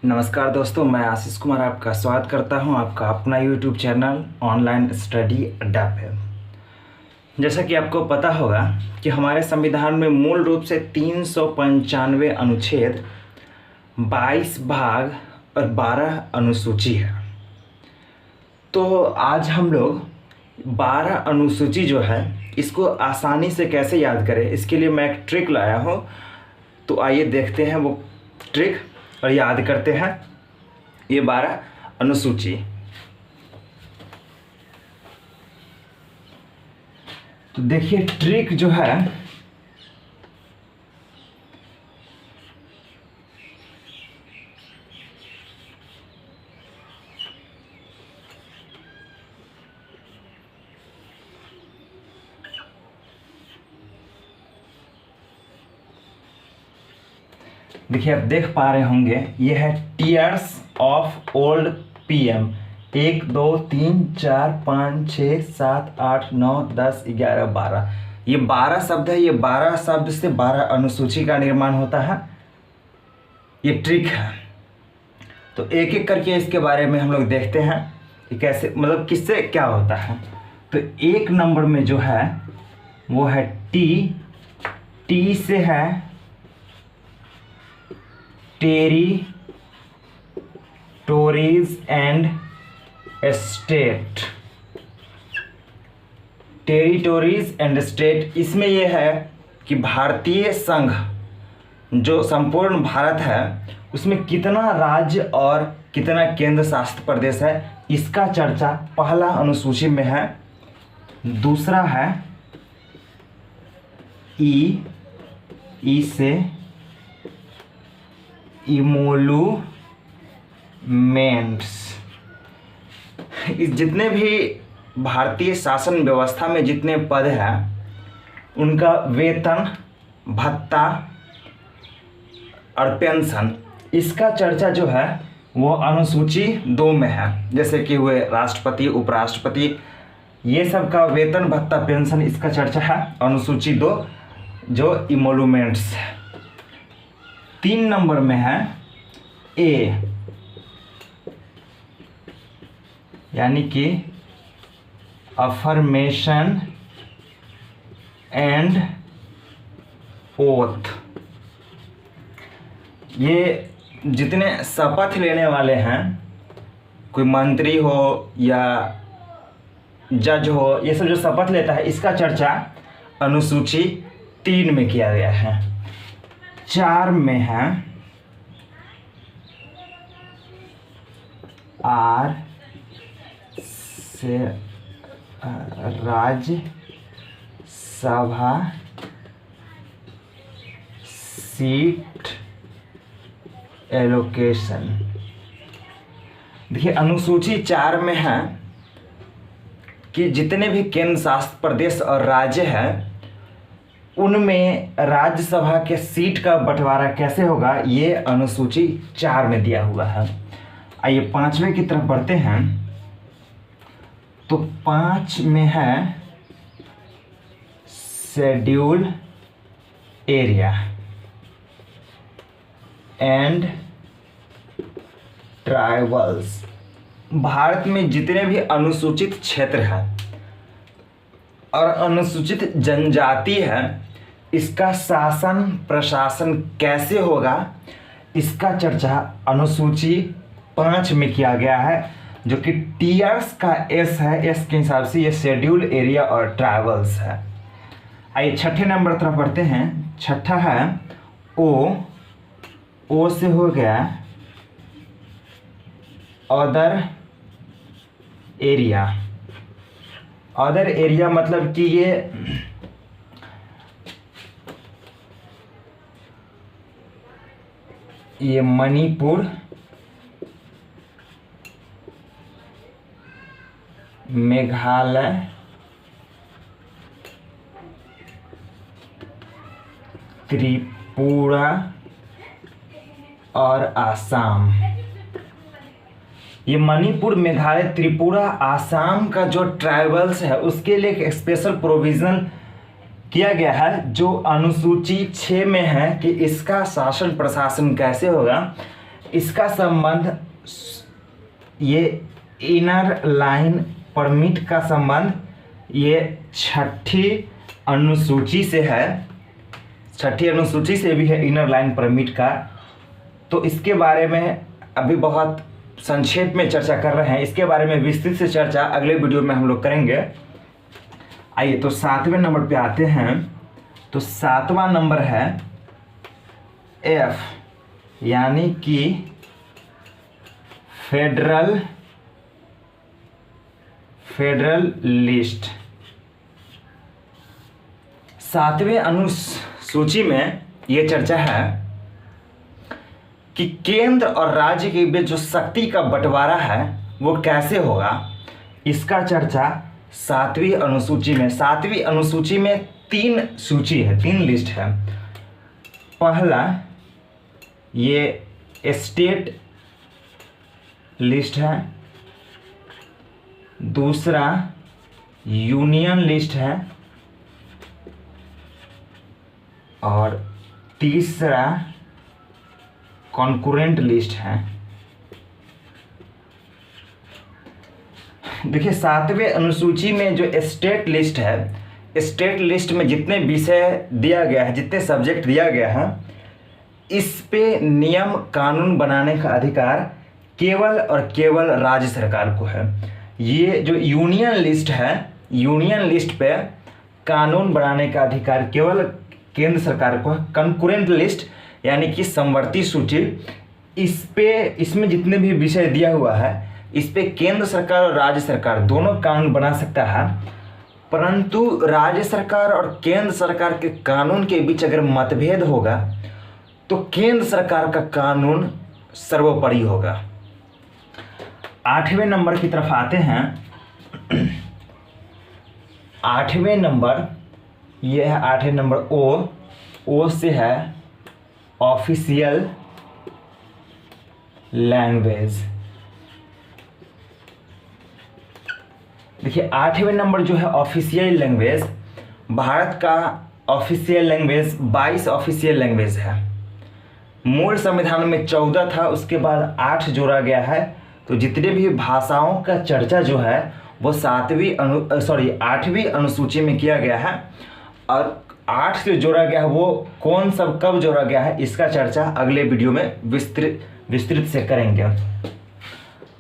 नमस्कार दोस्तों, मैं आशीष कुमार आपका स्वागत करता हूं आपका अपना यूट्यूब चैनल ऑनलाइन स्टडी अड्डा पे। जैसा कि आपको पता होगा कि हमारे संविधान में मूल रूप से 395 अनुच्छेद, 22 भाग और 12 अनुसूची है। तो आज हम लोग 12 अनुसूची जो है इसको आसानी से कैसे याद करें, इसके लिए मैं एक ट्रिक लाया हूँ। तो आइए देखते हैं वो ट्रिक और याद करते हैं ये 12 अनुसूची। तो देखिए ट्रिक जो है देखिए, आप देख पा रहे होंगे ये है टीयर्स ऑफ ओल्ड पीएम। 1 2 3 4 5 6 7 8 9 10 11 12, ये 12 शब्द है। ये 12 शब्द से 12 अनुसूची का निर्माण होता है। ये ट्रिक है। तो एक एक करके इसके बारे में हम लोग देखते हैं कि कैसे, मतलब किससे क्या होता है। तो 1 नंबर में जो है वो है टी। टी से है territories and state. Territories and state, इसमें यह है कि भारतीय संघ जो संपूर्ण भारत है उसमें कितना राज्य और कितना केंद्र शासित प्रदेश है, इसका चर्चा पहला अनुसूची में है। दूसरा है ई से इमोलूमेंट्स। इस जितने भी भारतीय शासन व्यवस्था में जितने पद हैं उनका वेतन, भत्ता और पेंशन, इसका चर्चा जो है वो अनुसूची 2 में है। जैसे कि हुए राष्ट्रपति, उपराष्ट्रपति, ये सब का वेतन, भत्ता, पेंशन, इसका चर्चा है अनुसूची 2 जो इमोलूमेंट्स है। 3 नंबर में है ए, यानी कि अफर्मेशन एंड ओथ। ये जितने शपथ लेने वाले हैं, कोई मंत्री हो या जज हो, ये सब जो शपथ लेता है इसका चर्चा अनुसूची 3 में किया गया है। 4 में है आर से राज्य सभा सीट एलोकेशन। देखिए अनुसूची 4 में है कि जितने भी केंद्र शासित प्रदेश और राज्य हैं उनमें राज्यसभा के सीट का बंटवारा कैसे होगा, ये अनुसूची 4 में दिया हुआ है। आइए 5वें की तरफ बढ़ते हैं। तो 5 में है schedule area and tribals. Bharat में जितने भी अनुसूचित क्षेत्र हैं और अनुसूचित जनजाति है, इसका शासन प्रशासन कैसे होगा, इसका चर्चा अनुसूची 5 में किया गया है, जो कि टीयर्स का एस है। एस के हिसाब से ये शेड्यूल एरिया और ट्राइबल्स है। आइए 6ठे नंबर तरफ बढ़ते हैं। 6ठा है ओ से हो गया अदर एरिया। अदर एरिया मतलब कि ये मणिपुर, मेघालय, त्रिपुरा और आसाम। ये मणिपुर, मेघालय, त्रिपुरा, आसाम का जो ट्राइबल्स है उसके लिए एक स्पेशल प्रोविज़न किया गया है जो अनुसूची 6 में है कि इसका शासन प्रशासन कैसे होगा। इसका संबंध ये इनर लाइन परमिट का संबंध ये छठी अनुसूची से है, छठी अनुसूची से भी है इनर लाइन परमिट का। तो इसके बारे में अभी बहुत संक्षेप में चर्चा कर रहे हैं, इसके बारे में विस्तृत से चर्चा अगले वीडियो में हम लोग करेंगे। आइए तो 7वें नंबर पे आते हैं। तो 7वां नंबर है एफ, यानी कि फेडरल लिस्ट। 7वें अनुसूची में ये चर्चा है कि केंद्र और राज्य के बीच जो शक्ति का बंटवारा है वो कैसे होगा, इसका चर्चा 7वीं अनुसूची में। 7वीं अनुसूची में 3 सूची है, 3 लिस्ट है। पहला ये स्टेट लिस्ट है, दूसरा यूनियन लिस्ट है और तीसरा कॉन्करेंट लिस्ट है। देखिए 7वें अनुसूची में जो स्टेट लिस्ट है, स्टेट लिस्ट में जितने विषय दिया गया है, जितने सब्जेक्ट दिया गया है, इस पे नियम कानून बनाने का अधिकार केवल और केवल राज्य सरकार को है। ये जो यूनियन लिस्ट है, यूनियन लिस्ट पे कानून बनाने का अधिकार केवल केंद्र सरकार को है। कंकरेंट लिस्ट यानी कि समवर्ती सूची, इसमें जितने भी विषय दिया हुआ है, इस पे केंद्र सरकार और राज्य सरकार दोनों कानून बना सकता है। परंतु राज्य सरकार और केंद्र सरकार के कानून के बीच अगर मतभेद होगा तो केंद्र सरकार का कानून सर्वोपरि होगा। 8वें नंबर की तरफ आते हैं। 8वें नंबर ये है 8वें नंबर ओ से है ऑफिशियल लैंग्वेज। देखिए 8वें नंबर जो है ऑफिशियल लैंग्वेज, भारत का ऑफिशियल लैंग्वेज 22 ऑफिशियल लैंग्वेज है। मूल संविधान में 14 था, उसके बाद 8 जोड़ा गया है। तो जितने भी भाषाओं का चर्चा जो है वो 8वीं अनुसूची में किया गया है, और 8 से जोड़ा गया है वो कौन सब कब जोड़ा गया है, इसका चर्चा अगले वीडियो में विस्तृत से करेंगे।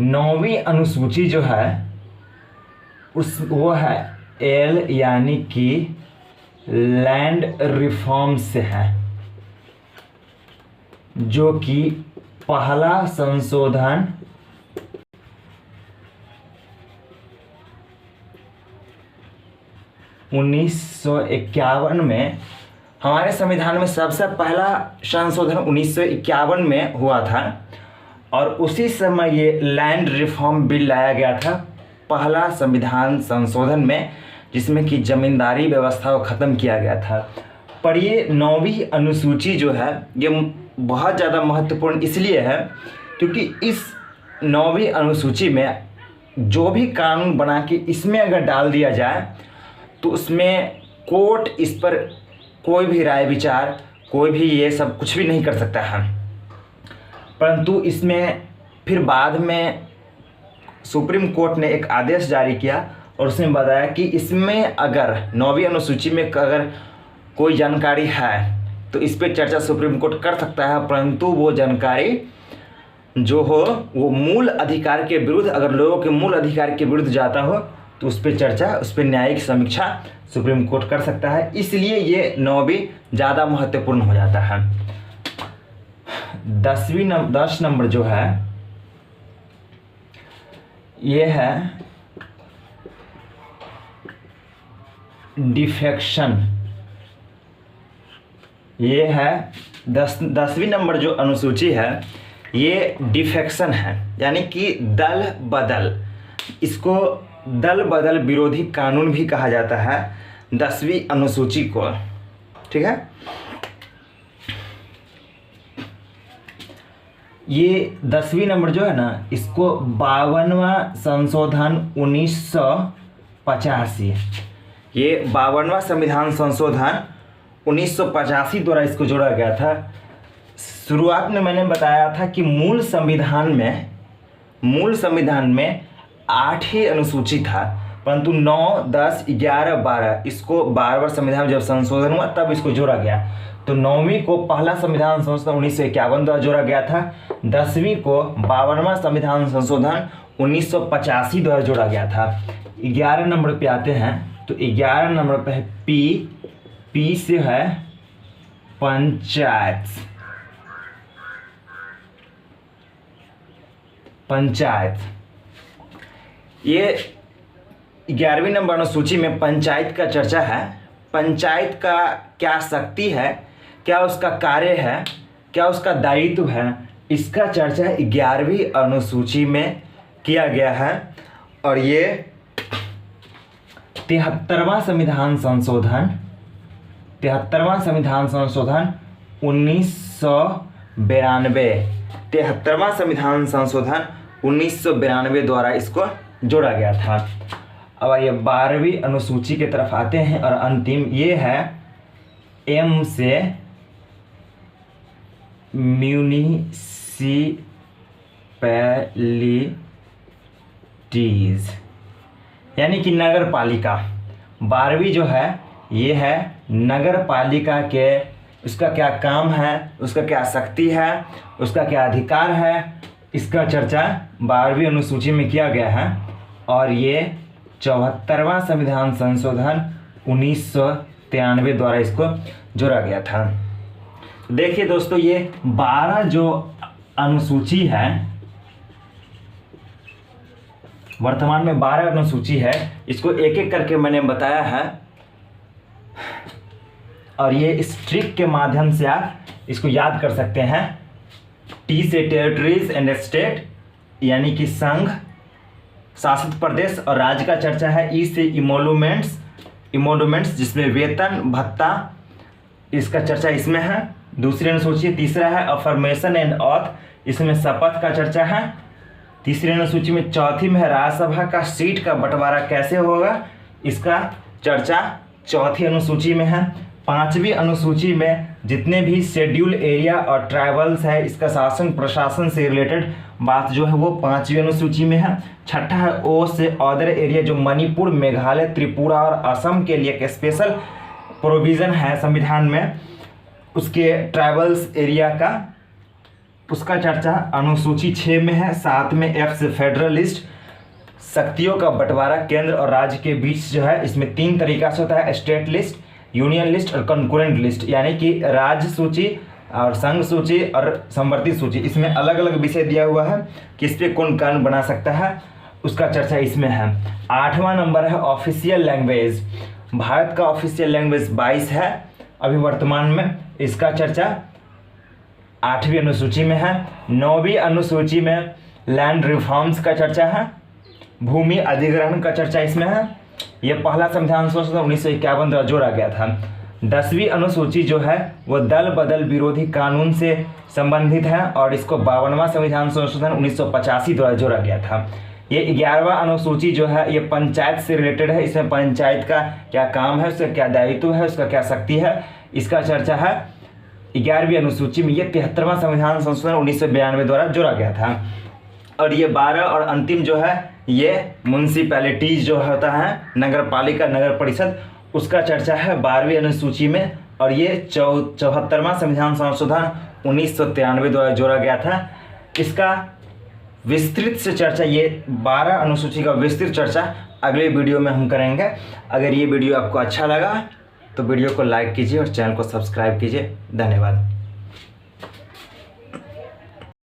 9वीं अनुसूची जो है वो है एल, यानी कि लैंड रिफॉर्म से है, जो कि पहला संशोधन 1951 में, हमारे संविधान में सबसे पहला संशोधन 1951 में हुआ था, और उसी समय ये लैंड रिफॉर्म बिल लाया गया था, पहला संविधान संशोधन में, जिसमें कि जमींदारी व्यवस्था को ख़त्म किया गया था। पर ये 9वीं अनुसूची जो है ये बहुत ज़्यादा महत्वपूर्ण इसलिए है क्योंकि इस 9वीं अनुसूची में जो भी कानून बना के इसमें अगर डाल दिया जाए तो उसमें कोर्ट इस पर कोई भी राय विचार, कोई भी ये सब कुछ भी नहीं कर सकता है। परंतु इसमें फिर बाद में सुप्रीम कोर्ट ने एक आदेश जारी किया और उसने बताया कि इसमें अगर 9वीं अनुसूची में अगर कोई जानकारी है तो इस पर चर्चा सुप्रीम कोर्ट कर सकता है, परंतु वो जानकारी जो हो वो मूल अधिकार के विरुद्ध, अगर लोगों के मूल अधिकार के विरुद्ध जाता हो तो उस पर चर्चा, उस पर न्यायिक समीक्षा सुप्रीम कोर्ट कर सकता है। इसलिए ये 9वीं ज़्यादा महत्वपूर्ण हो जाता है। 10 नंबर जो है ये है डिफेक्शन। ये है 10वीं नंबर जो अनुसूची है ये डिफेक्शन है, यानी कि दल बदल। इसको दल बदल विरोधी कानून भी कहा जाता है 10वीं अनुसूची को, ठीक है। ये 10वीं नंबर जो है ना, इसको 52वां संशोधन 1985, ये 52वां संविधान संशोधन 1985 द्वारा इसको जोड़ा गया था। शुरुआत में मैंने बताया था कि मूल संविधान में 8 ही अनुसूची था, परंतु 9, 10, 11, 12 इसको 12वां संविधान जब संशोधन हुआ तब इसको जोड़ा गया। तो 9वीं को पहला संविधान संशोधन 1951 द्वारा जोड़ा गया था, 10वीं को 52वां संविधान संशोधन 1985 द्वारा जोड़ा गया था। 11 नंबर पे आते हैं, तो 11 नंबर पे है पी से है पंचायत। ये 11वीं नंबर अनुसूची में पंचायत का चर्चा है। पंचायत का क्या शक्ति है, क्या उसका कार्य है, क्या उसका दायित्व है, इसका चर्चा 11वीं अनुसूची में किया गया है। और ये 73वां संविधान संशोधन 1992 73वां संविधान संशोधन 1992 द्वारा इसको जोड़ा गया था। अब ये 12वीं अनुसूची की तरफ आते हैं और अंतिम ये है एम से म्यूनिसिपैलिटीज यानी कि नगर पालिका। 12वीं जो है ये है नगर पालिका के, उसका क्या काम है, उसका क्या शक्ति है, उसका क्या अधिकार है, इसका चर्चा 12वीं अनुसूची में किया गया है। और ये 74वां संविधान संशोधन 1993 द्वारा इसको जोड़ा गया था। देखिए दोस्तों, ये 12 जो अनुसूची है, वर्तमान में 12 अनुसूची है, इसको एक एक करके मैंने बताया है। और ये इस ट्रिक के माध्यम से आप इसको याद कर सकते हैं। टी से टेरिटरीज एंड स्टेट यानी कि संघ, शासित प्रदेश और राज्य का चर्चा है। ई से इमोलुमेंट्स जिसमें वेतन भत्ता, इसका चर्चा इसमें है। दूसरी अनुसूची तीसरा है अफर्मेशन एंड ऑथ, इसमें शपथ का चर्चा है। तीसरी अनुसूची में चौथी में है राज्यसभा का सीट का बंटवारा कैसे होगा, इसका चर्चा चौथी अनुसूची में है। 5वीं अनुसूची में जितने भी शेड्यूल एरिया और ट्राइबल्स है, इसका शासन प्रशासन से रिलेटेड बात जो है वो 5वीं अनुसूची में है। छठा है ओ से अदर एरिया, जो मणिपुर, मेघालय, त्रिपुरा और असम के लिए एक स्पेशल प्रोविज़न है संविधान में, उसके ट्राइबल्स एरिया का, उसका चर्चा अनुसूची 6 में है। 7 में एफ से फेडरलिस्ट, शक्तियों का बंटवारा केंद्र और राज्य के बीच जो है, इसमें 3 तरीका से होता है, स्टेट लिस्ट, यूनियन लिस्ट और कंकरेंट लिस्ट, यानी कि राज्य सूची और संघ सूची और समवर्ती सूची। इसमें अलग अलग विषय दिया हुआ है, किस पे कौन कानून बना सकता है, उसका चर्चा इसमें है। 8वां नंबर है ऑफिशियल लैंग्वेज। भारत का ऑफिशियल लैंग्वेज 22 है अभी वर्तमान में, इसका चर्चा 8वीं अनुसूची में है। 9वीं अनुसूची में लैंड रिफॉर्म्स का चर्चा है, भूमि अधिग्रहण का चर्चा इसमें है। यह पहला संविधान संशोधन 1951 द्वारा जोड़ा गया था। 10वीं अनुसूची जो है वो दल बदल विरोधी कानून से संबंधित है और इसको 52वां संविधान संशोधन 1985 द्वारा जोड़ा गया था। ये 11वां अनुसूची जो है ये पंचायत से रिलेटेड है। इसमें पंचायत का क्या काम है, उसका क्या दायित्व है, उसका क्या शक्ति है, इसका चर्चा है 11वीं अनुसूची में। ये 73वां संविधान संशोधन 1992 द्वारा जोड़ा गया था। और ये 12 और अंतिम जो है ये म्यूनिसिपैलिटीज जो होता है, नगर पालिका, नगर परिषद, उसका चर्चा है 12वीं अनुसूची में। और ये 74वां संविधान संशोधन 1993 द्वारा जोड़ा गया था। इसका विस्तृत से चर्चा, ये 12 अनुसूची का विस्तृत चर्चा अगले वीडियो में हम करेंगे। अगर ये वीडियो आपको अच्छा लगा तो वीडियो को लाइक कीजिए और चैनल को सब्सक्राइब कीजिए। धन्यवाद।